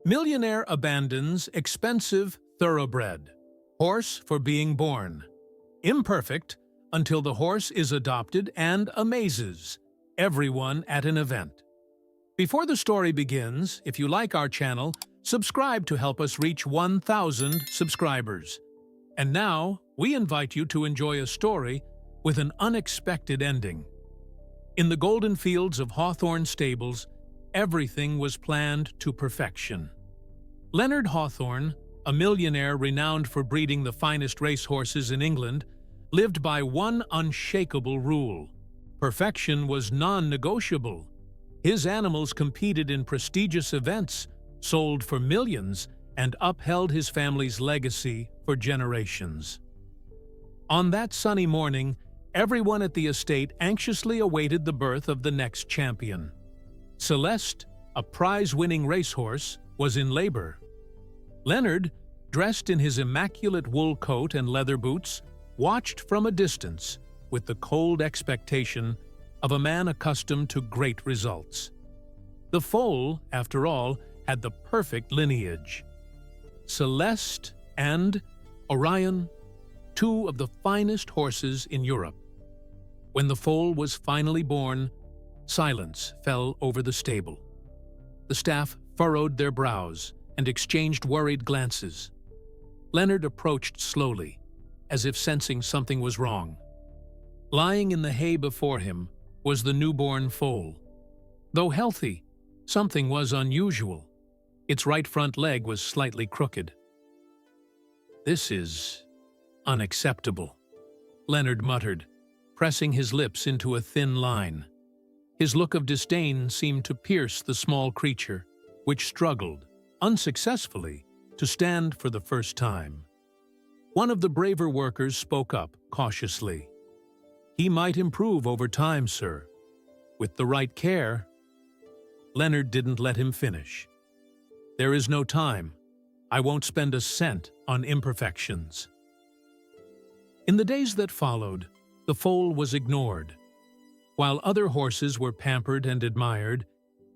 Millionaire abandons expensive thoroughbred. Horse for being born. Imperfect until the horse is adopted and amazes everyone at an event. Before the story begins, if you like our channel, subscribe to help us reach 1,000 subscribers. And now, we invite you to enjoy a story with an unexpected ending. In the golden fields of Hawthorne Stables, everything was planned to perfection. Leonard Hawthorne, a millionaire renowned for breeding the finest racehorses in England, lived by one unshakable rule. Perfection was non-negotiable. His animals competed in prestigious events, sold for millions, and upheld his family's legacy for generations. On that sunny morning, everyone at the estate anxiously awaited the birth of the next champion. Celeste, a prize-winning racehorse, was in labor. Leonard, dressed in his immaculate wool coat and leather boots, watched from a distance with the cold expectation of a man accustomed to great results. The foal, after all, had the perfect lineage. Celeste and Orion, two of the finest horses in Europe. When the foal was finally born, silence fell over the stable. The staff furrowed their brows and exchanged worried glances. Leonard approached slowly, as if sensing something was wrong. Lying in the hay before him was the newborn foal. Though healthy, something was unusual. Its right front leg was slightly crooked. "This is unacceptable," Leonard muttered, pressing his lips into a thin line. His look of disdain seemed to pierce the small creature, which struggled, unsuccessfully, to stand for the first time. One of the braver workers spoke up cautiously. "He might improve over time, sir. With the right care." Leonard didn't let him finish. "There is no time. I won't spend a cent on imperfections." In the days that followed, the foal was ignored. While other horses were pampered and admired,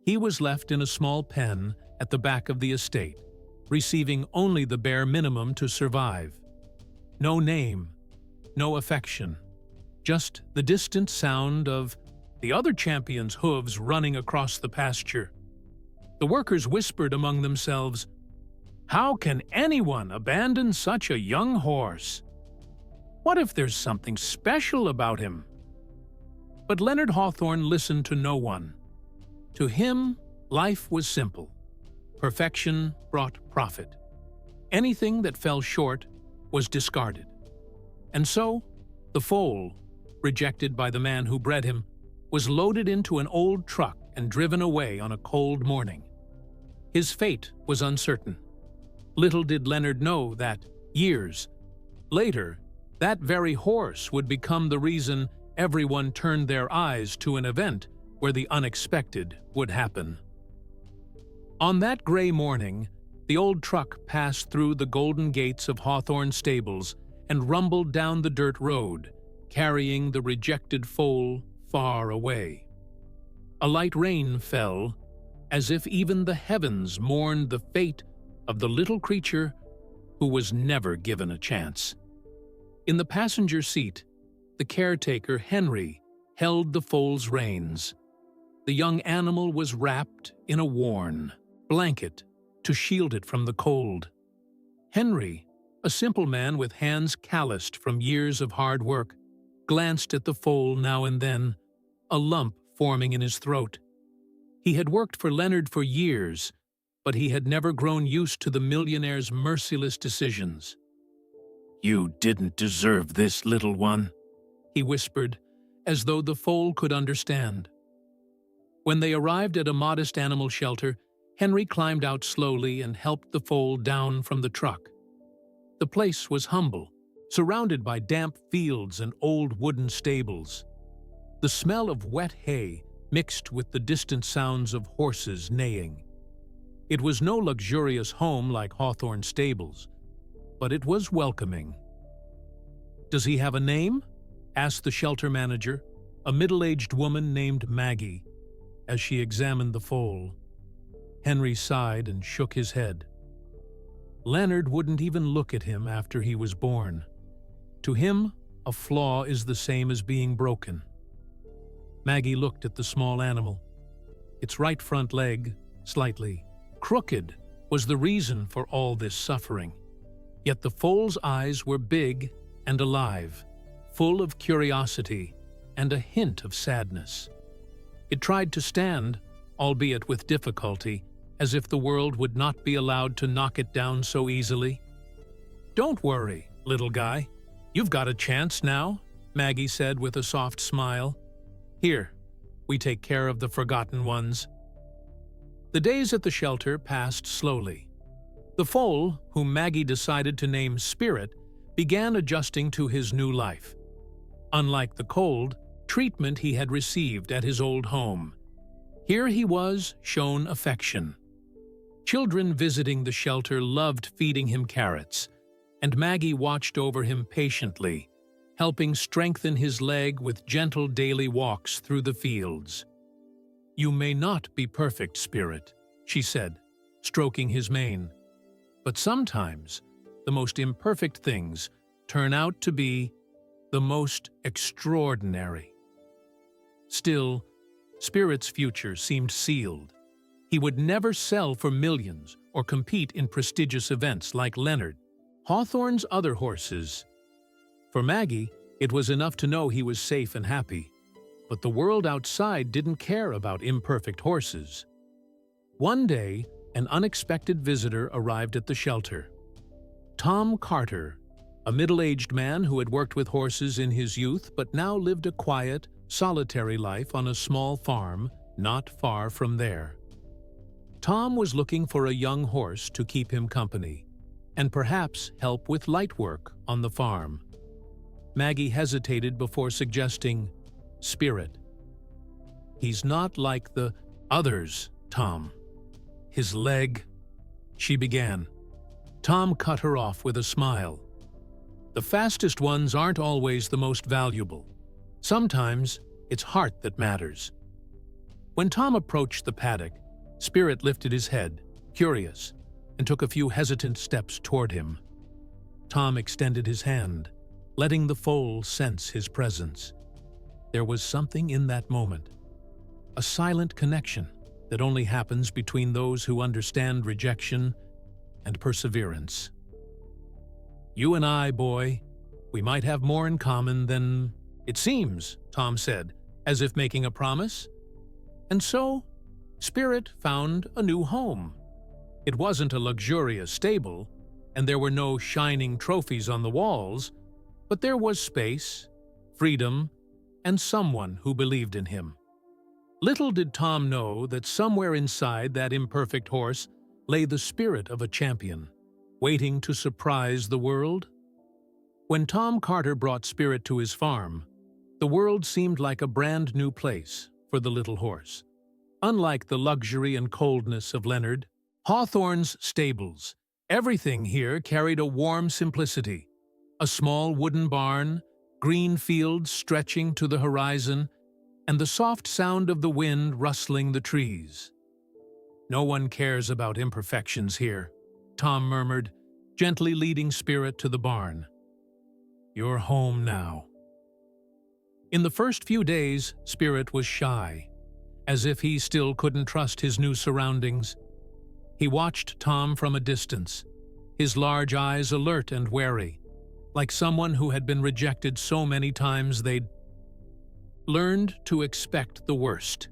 he was left in a small pen at the back of the estate, receiving only the bare minimum to survive. No name, no affection, just the distant sound of the other champion's hooves running across the pasture. The workers whispered among themselves, "How can anyone abandon such a young horse? What if there's something special about him?" But Leonard Hawthorne listened to no one. To him, life was simple. Perfection brought profit. Anything that fell short was discarded. And so, the foal, rejected by the man who bred him, was loaded into an old truck and driven away on a cold morning. His fate was uncertain. Little did Leonard know that, years later, that very horse would become the reason everyone turned their eyes to an event where the unexpected would happen. On that gray morning, the old truck passed through the golden gates of Hawthorne Stables and rumbled down the dirt road, carrying the rejected foal far away. A light rain fell, as if even the heavens mourned the fate of the little creature who was never given a chance. In the passenger seat, the caretaker, Henry, held the foal's reins. The young animal was wrapped in a worn blanket to shield it from the cold. Henry, a simple man with hands calloused from years of hard work, glanced at the foal now and then, a lump forming in his throat. He had worked for Leonard for years, but he had never grown used to the millionaire's merciless decisions. "You didn't deserve this, little one," he whispered, as though the foal could understand. When they arrived at a modest animal shelter, Henry climbed out slowly and helped the foal down from the truck. The place was humble, surrounded by damp fields and old wooden stables. The smell of wet hay mixed with the distant sounds of horses neighing. It was no luxurious home like Hawthorne Stables, but it was welcoming. "Does he have a name?" asked the shelter manager, a middle-aged woman named Maggie, as she examined the foal. Henry sighed and shook his head. Leonard wouldn't even look at him after he was born. To him, a flaw is the same as being broken. Maggie looked at the small animal. Its right front leg, slightly crooked, was the reason for all this suffering. Yet the foal's eyes were big and alive, full of curiosity and a hint of sadness. It tried to stand, albeit with difficulty, as if the world would not be allowed to knock it down so easily. "Don't worry, little guy. You've got a chance now," Maggie said with a soft smile. "Here, we take care of the forgotten ones." The days at the shelter passed slowly. The foal, whom Maggie decided to name Spirit, began adjusting to his new life. Unlike the cold treatment he had received at his old home, here he was shown affection. Children visiting the shelter loved feeding him carrots, and Maggie watched over him patiently, helping strengthen his leg with gentle daily walks through the fields. "You may not be perfect, Spirit," she said, stroking his mane, "but sometimes the most imperfect things turn out to be the most extraordinary." Still, Spirit's future seemed sealed. He would never sell for millions or compete in prestigious events like Leonard, Hawthorne's other horses. For Maggie, it was enough to know he was safe and happy, but the world outside didn't care about imperfect horses. One day, an unexpected visitor arrived at the shelter. Tom Carter, a middle-aged man who had worked with horses in his youth but now lived a quiet, solitary life on a small farm not far from there. Tom was looking for a young horse to keep him company, and perhaps help with light work on the farm. Maggie hesitated before suggesting, "Spirit." "He's not like the others, Tom. His leg—" she began. Tom cut her off with a smile. "The fastest ones aren't always the most valuable. Sometimes it's heart that matters." When Tom approached the paddock, Spirit lifted his head, curious, and took a few hesitant steps toward him. Tom extended his hand, letting the foal sense his presence. There was something in that moment, a silent connection that only happens between those who understand rejection and perseverance. "You and I, boy, we might have more in common than it seems," Tom said, as if making a promise. And so, Spirit found a new home. It wasn't a luxurious stable, and there were no shining trophies on the walls, but there was space, freedom, and someone who believed in him. Little did Tom know that somewhere inside that imperfect horse lay the spirit of a champion, waiting to surprise the world. When Tom Carter brought Spirit to his farm, the world seemed like a brand new place for the little horse. Unlike the luxury and coldness of Leonard, Hawthorne's stables, everything here carried a warm simplicity. A small wooden barn, green fields stretching to the horizon, and the soft sound of the wind rustling the trees. "No one cares about imperfections here," Tom murmured, gently leading Spirit to the barn. "You're home now." In the first few days, Spirit was shy, as if he still couldn't trust his new surroundings. He watched Tom from a distance, his large eyes alert and wary, like someone who had been rejected so many times they'd learned to expect the worst.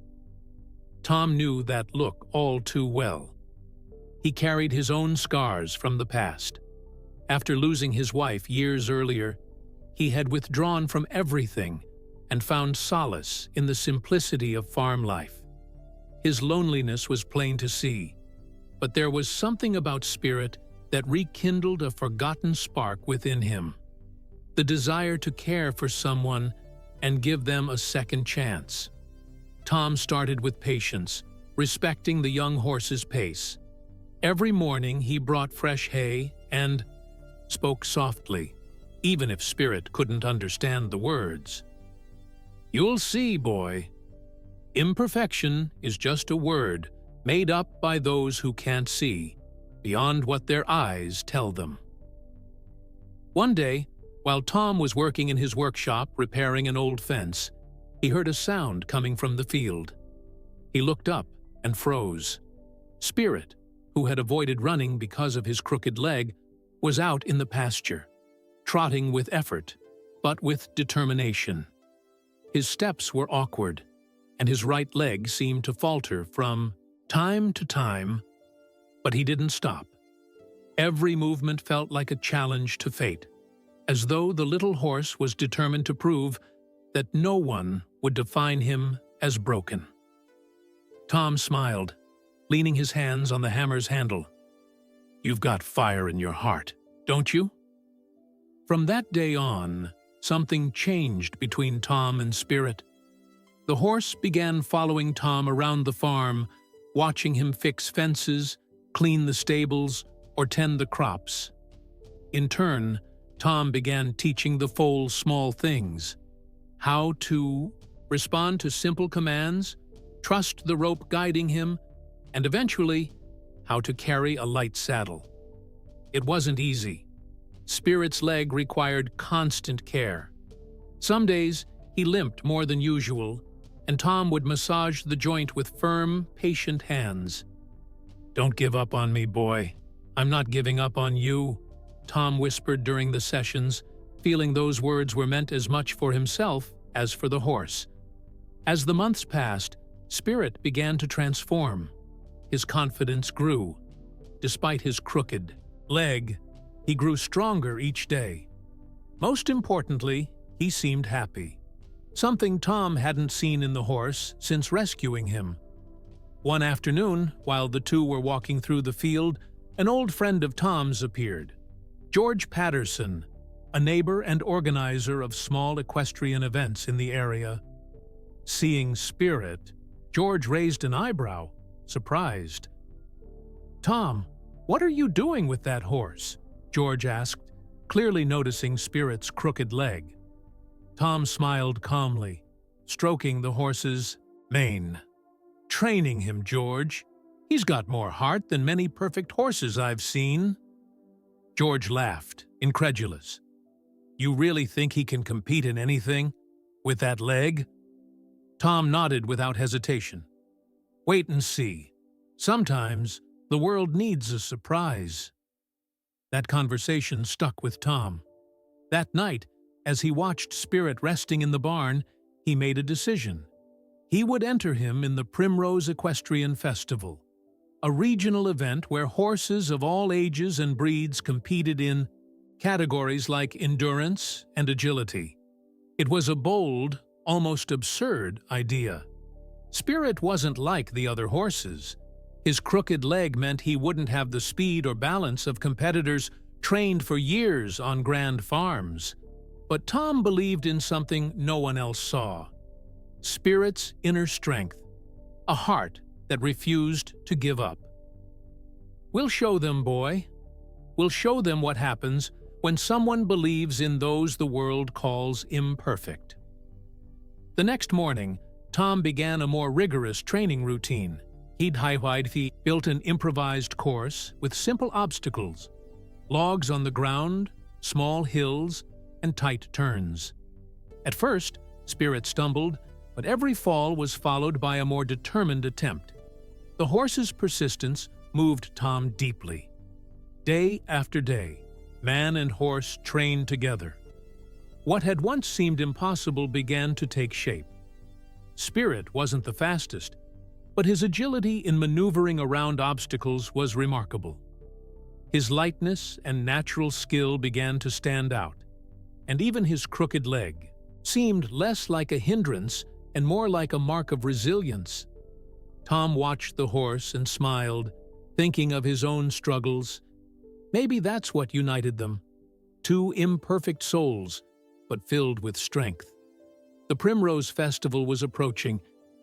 Tom knew that look all too well. He carried his own scars from the past. After losing his wife years earlier, he had withdrawn from everything and found solace in the simplicity of farm life. His loneliness was plain to see, but there was something about Spirit that rekindled a forgotten spark within him. The desire to care for someone and give them a second chance. Tom started with patience, respecting the young horse's pace. Every morning he brought fresh hay and spoke softly, even if Spirit couldn't understand the words. "You'll see, boy. Imperfection is just a word made up by those who can't see beyond what their eyes tell them. One day, while Tom was working in his workshop repairing an old fence, he heard a sound coming from the field. He looked up and froze. Spirit, who had avoided running because of his crooked leg, was out in the pasture, trotting with effort, but with determination. His steps were awkward, and his right leg seemed to falter from time to time, but he didn't stop. Every movement felt like a challenge to fate, as though the little horse was determined to prove that no one would define him as broken. Tom smiled, leaning his hands on the hammer's handle. "You've got fire in your heart, don't you?" From that day on, something changed between Tom and Spirit. The horse began following Tom around the farm, watching him fix fences, clean the stables, or tend the crops. In turn, Tom began teaching the foal small things: how to respond to simple commands, trust the rope guiding him, and eventually, how to carry a light saddle. It wasn't easy. Spirit's leg required constant care. Some days, he limped more than usual, and Tom would massage the joint with firm, patient hands. "Don't give up on me, boy. I'm not giving up on you," Tom whispered during the sessions, feeling those words were meant as much for himself as for the horse. As the months passed, Spirit began to transform. His confidence grew. Despite his crooked leg, he grew stronger each day. Most importantly, he seemed happy, something Tom hadn't seen in the horse since rescuing him. One afternoon, while the two were walking through the field, an old friend of Tom's appeared. George Patterson, a neighbor and organizer of small equestrian events in the area. Seeing Spirit, George raised an eyebrow, surprised. "Tom, what are you doing with that horse?" George asked, clearly noticing Spirit's crooked leg. Tom smiled calmly, stroking the horse's mane. "Training him, George. He's got more heart than many perfect horses I've seen." George laughed, incredulous. "You really think he can compete in anything? With that leg?" Tom nodded without hesitation. "Wait and see. Sometimes the world needs a surprise." That conversation stuck with Tom. That night, as he watched Spirit resting in the barn, he made a decision. He would enter him in the Primrose Equestrian Festival, a regional event where horses of all ages and breeds competed in categories like endurance and agility. It was a bold, almost absurd idea. Spirit wasn't like the other horses. His crooked leg meant he wouldn't have the speed or balance of competitors trained for years on grand farms. But Tom believed in something no one else saw: Spirit's inner strength, a heart that refused to give up. "We'll show them, boy. We'll show them what happens when someone believes in those the world calls imperfect." The next morning, Tom began a more rigorous training routine. He'd built an improvised course with simple obstacles: logs on the ground, small hills, and tight turns. At first, Spirit stumbled, but every fall was followed by a more determined attempt. The horse's persistence moved Tom deeply. Day after day, man and horse trained together. What had once seemed impossible began to take shape. Spirit wasn't the fastest, but his agility in maneuvering around obstacles was remarkable. His lightness and natural skill began to stand out, and even his crooked leg seemed less like a hindrance and more like a mark of resilience. Tom watched the horse and smiled, thinking of his own struggles. Maybe that's what united them: two imperfect souls, but filled with strength. The Primrose Festival was approaching,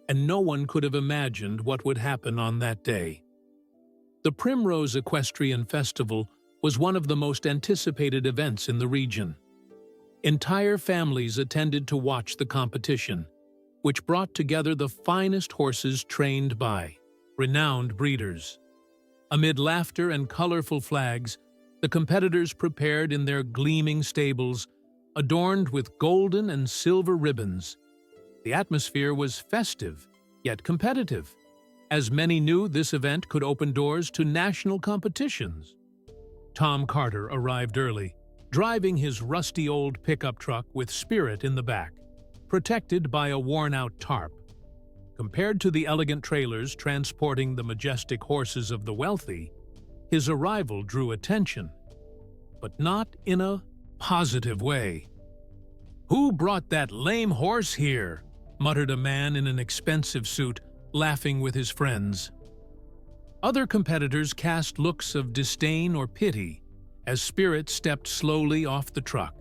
and no one could have imagined what would happen on that day. The Primrose Equestrian Festival was one of the most anticipated events in the region. Entire families attended to watch the competition, which brought together the finest horses trained by renowned breeders. Amid laughter and colorful flags, the competitors prepared in their gleaming stables, adorned with golden and silver ribbons. The atmosphere was festive, yet competitive, as many knew this event could open doors to national competitions. Tom Carter arrived early, driving his rusty old pickup truck with Spirit in the back, protected by a worn-out tarp. Compared to the elegant trailers transporting the majestic horses of the wealthy, his arrival drew attention, but not in a positive way. "Who brought that lame horse here?" muttered a man in an expensive suit, laughing with his friends. Other competitors cast looks of disdain or pity as Spirit stepped slowly off the truck.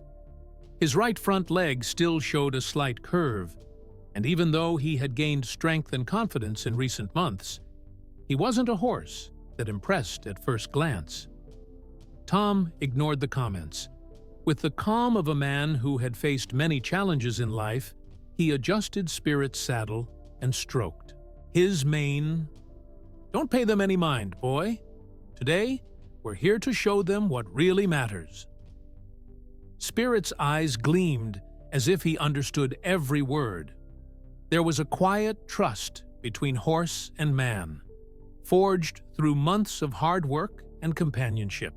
His right front leg still showed a slight curve, and even though he had gained strength and confidence in recent months, he wasn't a horse that impressed at first glance. Tom ignored the comments. With the calm of a man who had faced many challenges in life, he adjusted Spirit's saddle and stroked his mane. "Don't pay them any mind, boy. Today, we're here to show them what really matters." Spirit's eyes gleamed as if he understood every word. There was a quiet trust between horse and man, forged through months of hard work and companionship.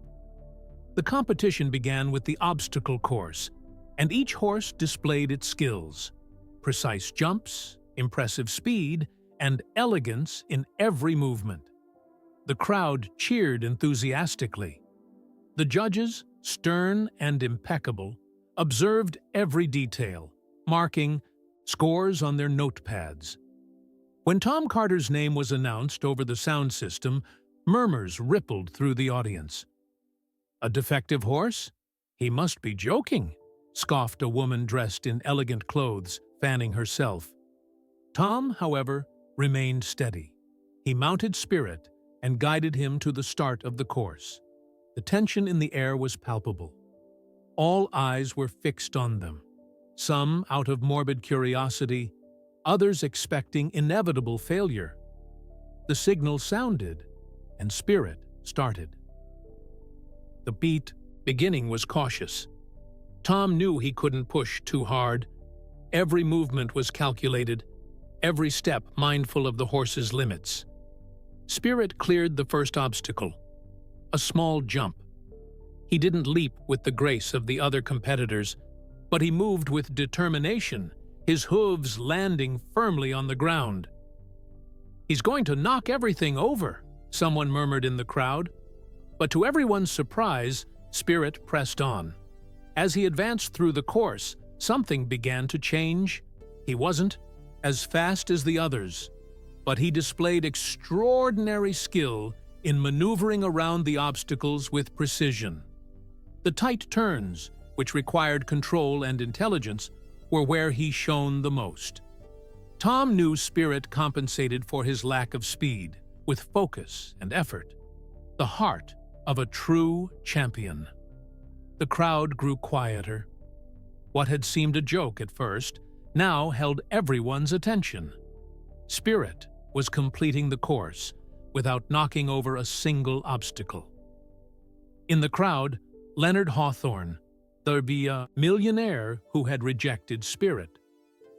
The competition began with the obstacle course, and each horse displayed its skills: precise jumps, impressive speed, and elegance in every movement. The crowd cheered enthusiastically. The judges, stern and impeccable, observed every detail, marking scores on their notepads. When Tom Carter's name was announced over the sound system, murmurs rippled through the audience. "A defective horse? He must be joking," scoffed a woman dressed in elegant clothes, fanning herself. Tom, however, remained steady. He mounted Spirit and guided him to the start of the course. The tension in the air was palpable. All eyes were fixed on them, some out of morbid curiosity, others expecting inevitable failure. The signal sounded, and Spirit started. The beginning was cautious. Tom knew he couldn't push too hard. Every movement was calculated, every step mindful of the horse's limits. Spirit cleared the first obstacle, a small jump. He didn't leap with the grace of the other competitors, but he moved with determination, his hooves landing firmly on the ground. "He's going to knock everything over," someone murmured in the crowd. But to everyone's surprise, Spirit pressed on. As he advanced through the course, something began to change. He wasn't as fast as the others, but he displayed extraordinary skill in maneuvering around the obstacles with precision. The tight turns, which required control and intelligence, were where he shone the most. Tom knew Spirit compensated for his lack of speed with focus and effort, the heart of a true champion. The crowd grew quieter. What had seemed a joke at first now held everyone's attention. Spirit was completing the course without knocking over a single obstacle. In the crowd, Leonard Hawthorne, the millionaire who had rejected Spirit,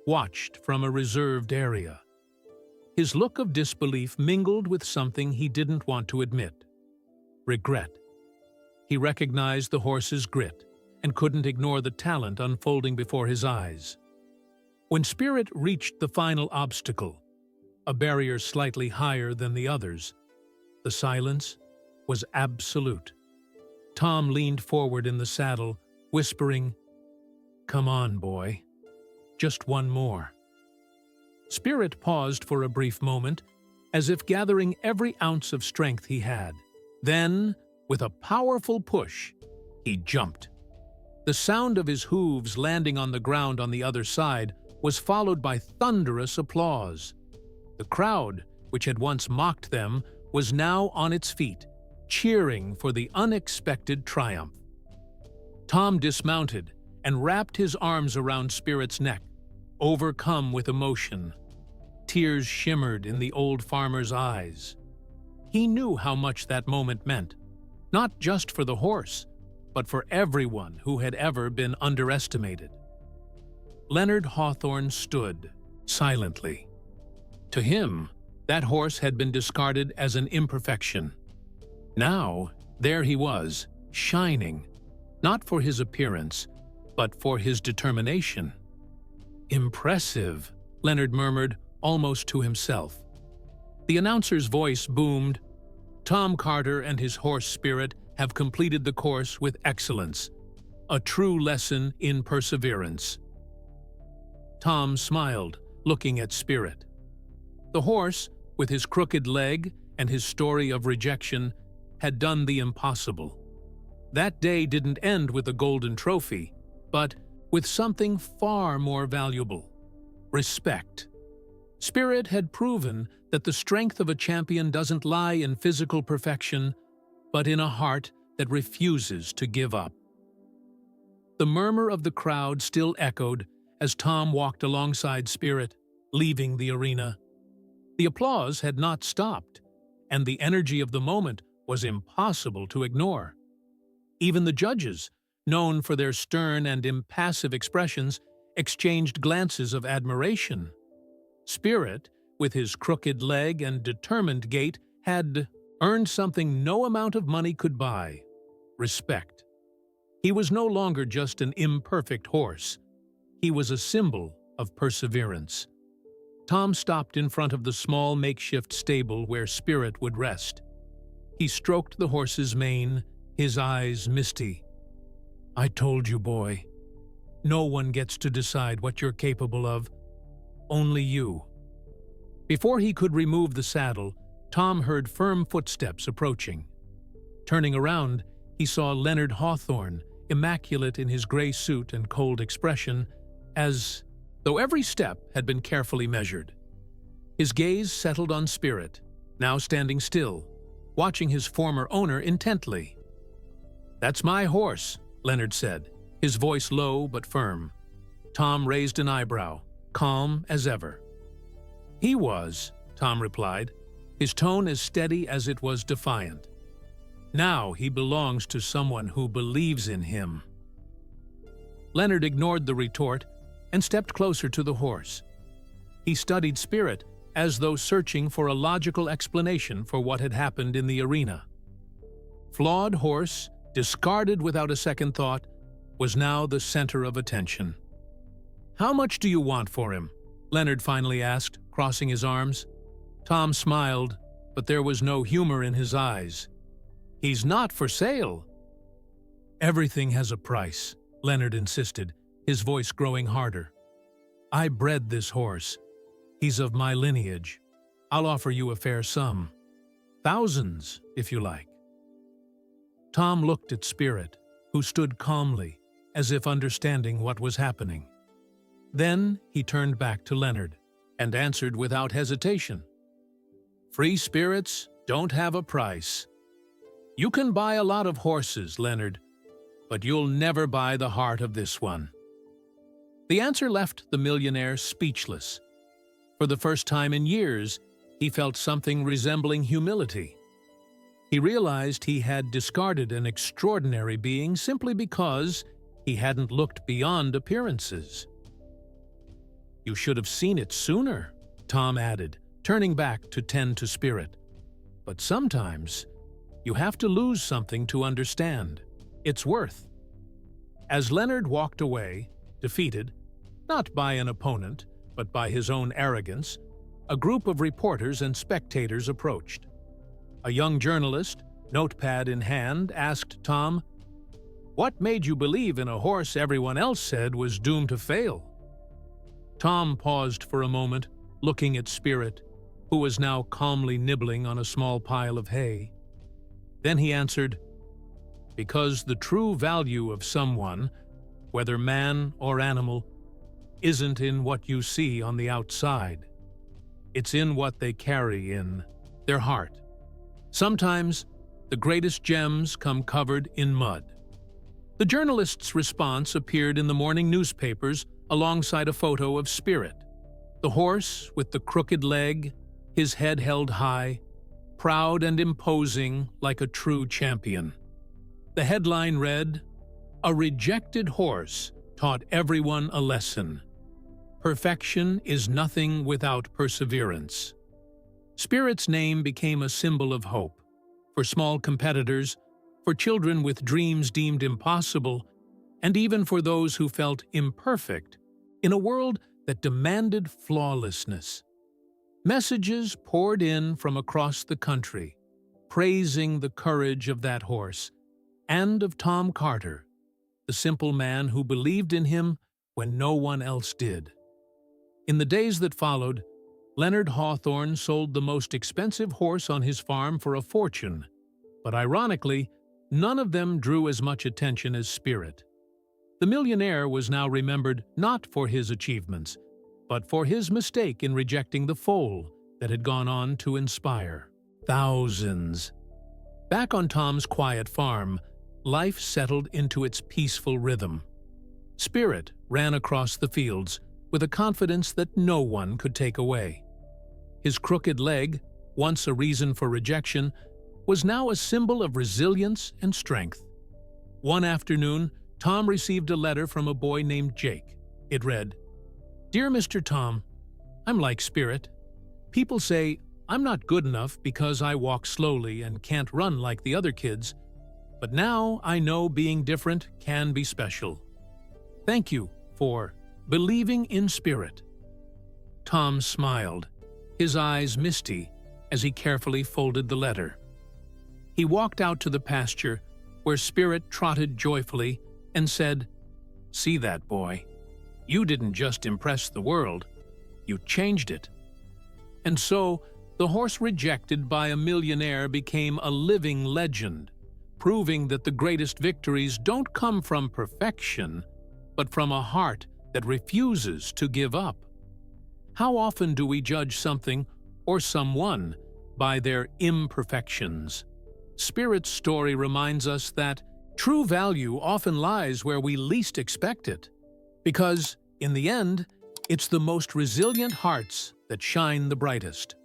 watched from a reserved area. His look of disbelief mingled with something he didn't want to admit: regret. He recognized the horse's grit and couldn't ignore the talent unfolding before his eyes. When Spirit reached the final obstacle, a barrier slightly higher than the others, the silence was absolute. Tom leaned forward in the saddle, whispering, "Come on, boy. Just one more." Spirit paused for a brief moment, as if gathering every ounce of strength he had. Then, with a powerful push, he jumped. The sound of his hooves landing on the ground on the other side was followed by thunderous applause. The crowd, which had once mocked them, was now on its feet, cheering for the unexpected triumph. Tom dismounted and wrapped his arms around Spirit's neck, overcome with emotion. Tears shimmered in the old farmer's eyes. He knew how much that moment meant, not just for the horse, but for everyone who had ever been underestimated. Leonard Hawthorne stood, silently. To him, that horse had been discarded as an imperfection. Now, there he was, shining, not for his appearance, but for his determination. "Impressive," Leonard murmured, almost to himself. The announcer's voice boomed, "Tom Carter and his horse Spirit have completed the course with excellence. A true lesson in perseverance." Tom smiled, looking at Spirit. The horse, with his crooked leg and his story of rejection, had done the impossible. That day didn't end with a golden trophy, but with something far more valuable: respect. Spirit had proven that the strength of a champion doesn't lie in physical perfection, but in a heart that refuses to give up. The murmur of the crowd still echoed as Tom walked alongside Spirit, leaving the arena. The applause had not stopped, and the energy of the moment was impossible to ignore. Even the judges, known for their stern and impassive expressions, exchanged glances of admiration. Spirit, with his crooked leg and determined gait, had earned something no amount of money could buy: respect. He was no longer just an imperfect horse. He was a symbol of perseverance. Tom stopped in front of the small makeshift stable where Spirit would rest. He stroked the horse's mane, his eyes misty. "I told you, boy. No one gets to decide what you're capable of. Only you." Before he could remove the saddle, Tom heard firm footsteps approaching. Turning around, he saw Leonard Hawthorne, immaculate in his gray suit and cold expression, as though every step had been carefully measured. His gaze settled on Spirit, now standing still, watching his former owner intently. "That's my horse," Leonard said, his voice low but firm. Tom raised an eyebrow, calm as ever. "He was," Tom replied, his tone as steady as it was defiant. "Now he belongs to someone who believes in him." Leonard ignored the retort and stepped closer to the horse. He studied Spirit as though searching for a logical explanation for what had happened in the arena. Flawed horse, discarded without a second thought, was now the center of attention. "How much do you want for him?" Leonard finally asked, crossing his arms. Tom smiled, but there was no humor in his eyes. "He's not for sale." "Everything has a price," Leonard insisted, his voice growing harder. "I bred this horse. He's of my lineage. I'll offer you a fair sum. Thousands, if you like." Tom looked at Spirit, who stood calmly, as if understanding what was happening. Then he turned back to Leonard and answered without hesitation. "Free spirits don't have a price. You can buy a lot of horses, Leonard, but you'll never buy the heart of this one." The answer left the millionaire speechless. For the first time in years, he felt something resembling humility. He realized he had discarded an extraordinary being simply because he hadn't looked beyond appearances. "You should have seen it sooner," Tom added, turning back to tend to Spirit. "But sometimes, you have to lose something to understand its worth." As Leonard walked away, defeated, not by an opponent, but by his own arrogance, a group of reporters and spectators approached. A young journalist, notepad in hand, asked Tom, "What made you believe in a horse everyone else said was doomed to fail?" Tom paused for a moment, looking at Spirit, who was now calmly nibbling on a small pile of hay. Then he answered, "Because the true value of someone, whether man or animal, isn't in what you see on the outside. It's in what they carry in their heart. Sometimes, the greatest gems come covered in mud." The journalist's response appeared in the morning newspapers alongside a photo of Spirit. The horse with the crooked leg, his head held high, proud and imposing like a true champion. The headline read, "A rejected horse taught everyone a lesson. Perfection is nothing without perseverance." Spirit's name became a symbol of hope for small competitors, for children with dreams deemed impossible, and even for those who felt imperfect in a world that demanded flawlessness. Messages poured in from across the country, praising the courage of that horse and of Tom Carter, the simple man who believed in him when no one else did. In the days that followed, Leonard Hawthorne sold the most expensive horse on his farm for a fortune, but ironically, none of them drew as much attention as Spirit. The Millionaire was now remembered not for his achievements, but for his mistake in rejecting the foal that had gone on to inspire thousands. Back on Tom's quiet farm, life settled into its peaceful rhythm. Spirit ran across the fields with a confidence that no one could take away. His crooked leg, once a reason for rejection, was now a symbol of resilience and strength. One afternoon, Tom received a letter from a boy named Jake. It read, "Dear Mr. Tom, I'm like Spirit. People say I'm not good enough because I walk slowly and can't run like the other kids, but now I know being different can be special. Thank you for believing in Spirit." Tom smiled, his eyes misty, as he carefully folded the letter. He walked out to the pasture, where Spirit trotted joyfully and said, "See that, boy? You didn't just impress the world, you changed it." And so, the horse rejected by a millionaire became a living legend, proving that the greatest victories don't come from perfection, but from a heart that refuses to give up. How often do we judge something or someone by their imperfections? Spirit's story reminds us that true value often lies where we least expect it, because, in the end, it's the most resilient hearts that shine the brightest.